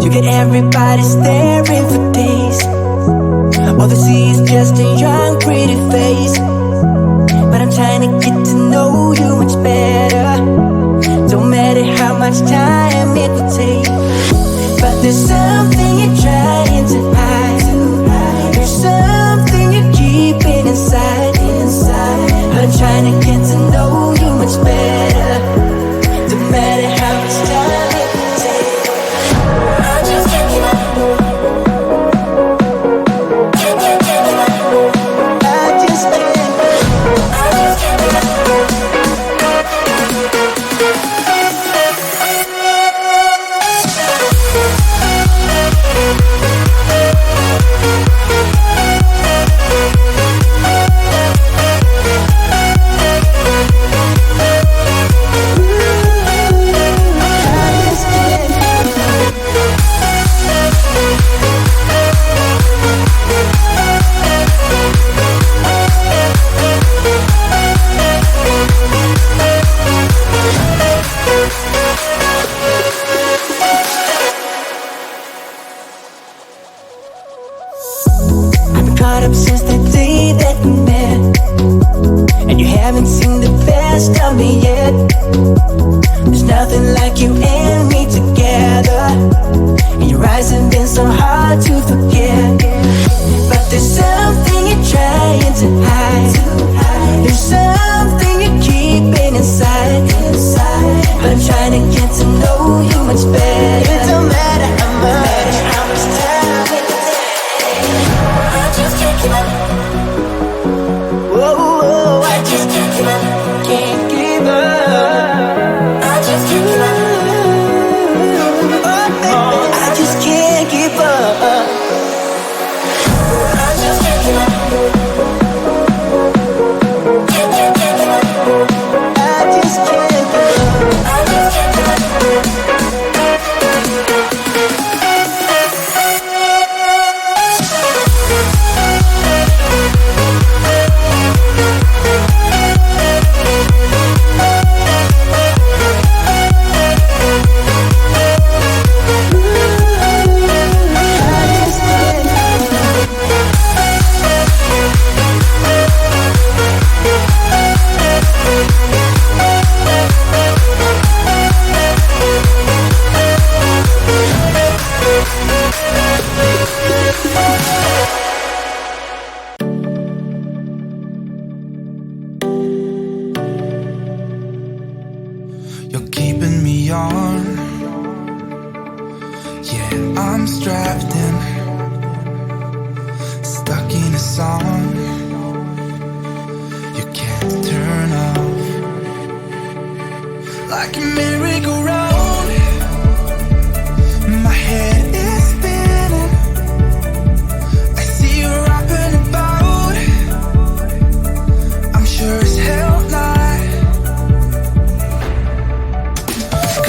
You get everybody staring for days. All they see is just a young, pretty face. But I'm trying to get to know you much better. Don't matter how much time it will take. But there's something you're trying to hide. There's something you're keeping inside. But I'm trying to get to know you much better. Don't matter how much time it will take. I just can't give up. I just can't. I just can't give up. Caught up since the day that we met, and you haven't seen the best of me yet. There's nothing like you and me together, and your eyes have been so hard to forget. But there's something you're trying to hide. There's something you're keeping inside. But I'm trying to get to know you much better. It don't matter how much time it takes. I just can't give up. Whoa, I just can't give up. Can't give up. I just can't give up. Oh, I just can't give up. I just can't give up. Can't give up. I just can't give up. I just can't give up. You're keeping me on. Yeah, I'm strapped in, stuck in a song you can't turn off. Like a merry-go-round, my head is spinning. I see you rapping about, I'm sure as hell not. I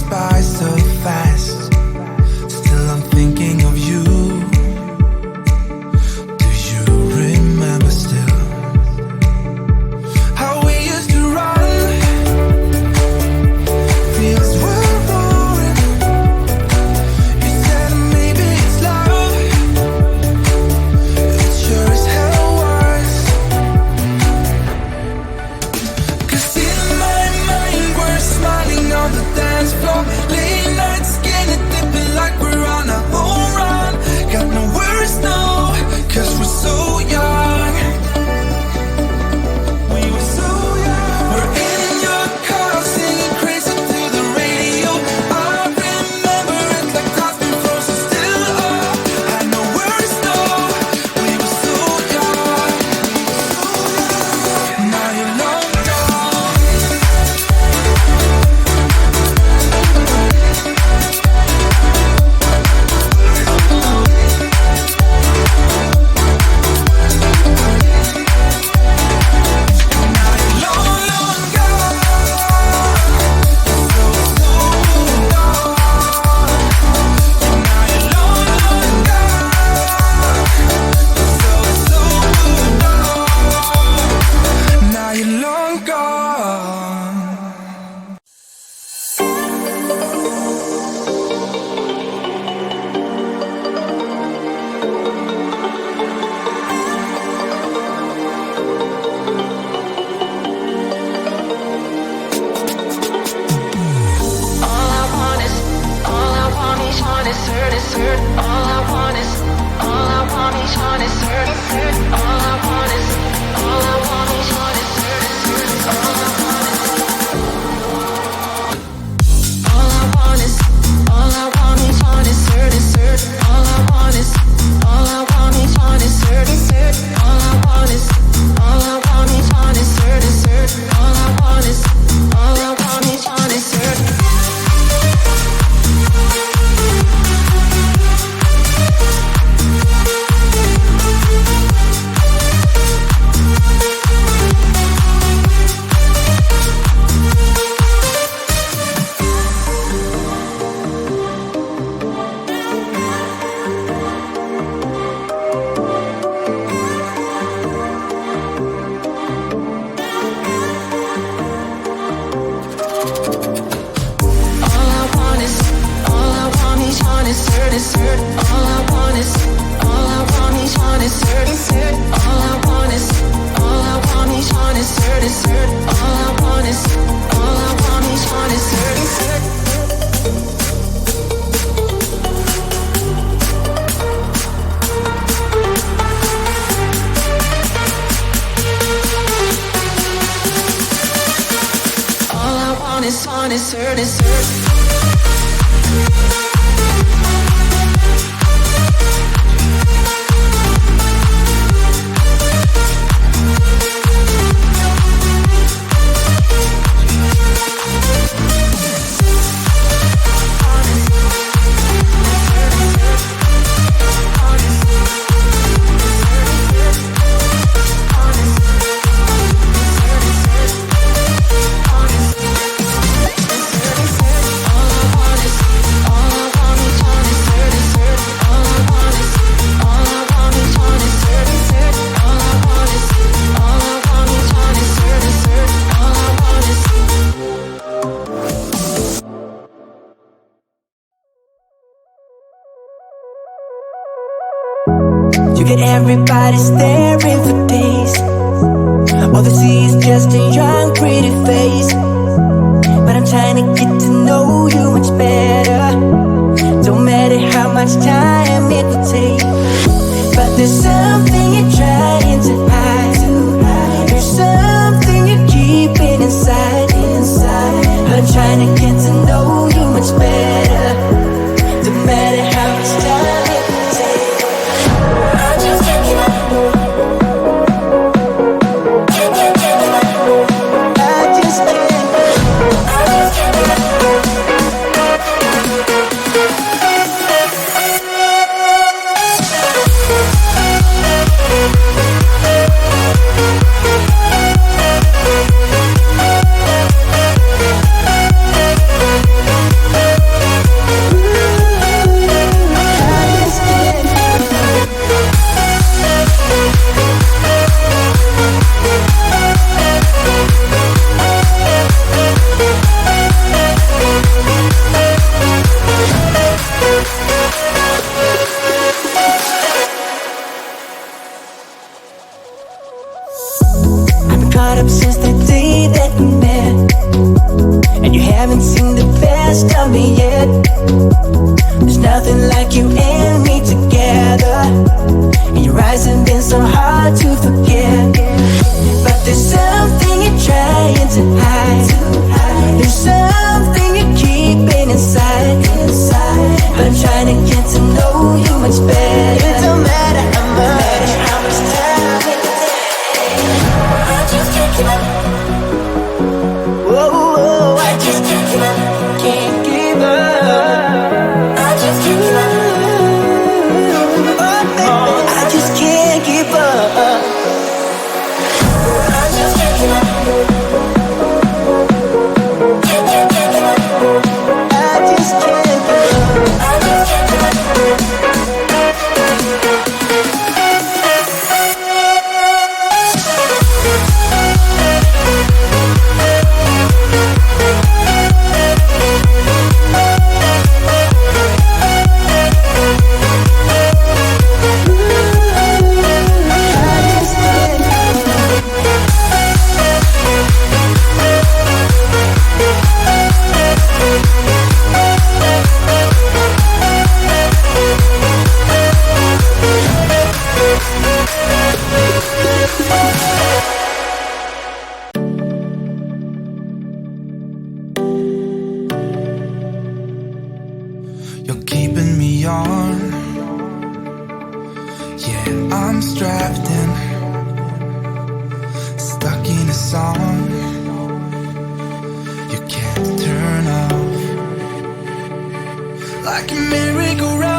by so fast. Still I'm thinking of you. Do you remember still how we used to run? Fields were roaring. You said maybe it's love. It sure as hell was. 'Cause in my mind we're smiling on the dance floor. Late nights getting dipping like we're on a home run. Got no worries, no, 'cause we're so young. We were so young. We're in your car singing crazy to the radio. I remember it like time's been frozen still. Oh, had no worries, no. We were so young. Now you're long gone. Now you're long gone. You get everybody staring for days. All they see is just a young, pretty face. But I'm trying to get to know you much better. Don't matter how much time it will take. But there's something you're trying to hide. There's something you're keeping inside. But I'm trying to get to know you much better. Don't matter how much time it will take. I just can't get up. I just can't. There's nothing like you and me together, and your eyes have been so hard to forget. But there's something you're trying to hide. There's something you're keeping inside. But I'm trying to get to know you much better. It don't matter how much time it takes. I just can't give up. Whoa, I just can't give up. Can't give up. I just can't give up. Oh, baby, I just can't give up. I just can't give up. Can't give up. I just can't give up. I just can't give up. You're keeping me on. Yeah, I'm strapped in, stuck in a song you can't turn off. Like a merry-go-round,